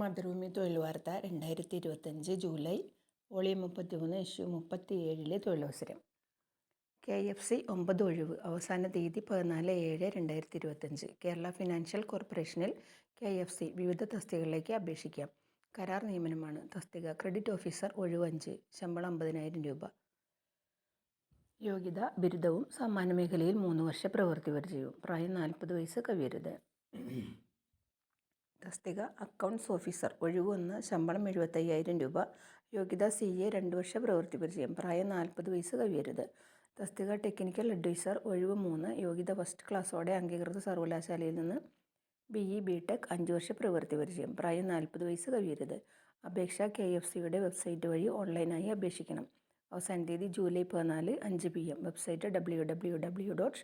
മാതൃഭൂമി തൊഴിൽ വാർത്ത 2025 July volume 33 issue 37 തൊഴിലവസരം. KFC 9 ഒഴിവ്. അവസാന തീയതി 14/7/2025. കേരള ഫിനാൻഷ്യൽ കോർപ്പറേഷനിൽ KFC വിവിധ തസ്തികകളിലേക്ക് അപേക്ഷിക്കാം. കരാർ നിയമനമാണ്. തസ്തിക ക്രെഡിറ്റ് ഓഫീസർ ഒഴിവ് 5. ശമ്പളം 50,000 രൂപ. യോഗ്യത ബിരുദവും സമാന മേഖലയിൽ 3 വർഷ പ്രവൃത്തി പരിചയവും. പ്രായം 40 വയസ്സ് കവിയരുത്. തസ്തിക അക്കൗണ്ട്സ് ഓഫീസർ ഒഴിവ് 1. ശമ്പളം 75,000 രൂപ. യോഗ്യത CA 2 വർഷ പ്രവൃത്തി പരിചയം. പ്രായം 40 വയസ്സ് കവിയരുത്. തസ്തിക ടെക്നിക്കൽ അഡ്വൈസർ ഒഴിവ് 3. യോഗ്യത ഫസ്റ്റ് ക്ലാസ്സോടെ അംഗീകൃത സർവകലാശാലയിൽ നിന്ന് BE BTech 5 വർഷ പ്രവൃത്തി പരിചയം. പ്രായം 40 വയസ്സ് കവിയരുത്. അപേക്ഷ KFCയുടെ വെബ്സൈറ്റ് വഴി ഓൺലൈനായി അപേക്ഷിക്കണം. അവസാന തീയതി ജൂലൈ 14 5 PM. Website www.kfc.org.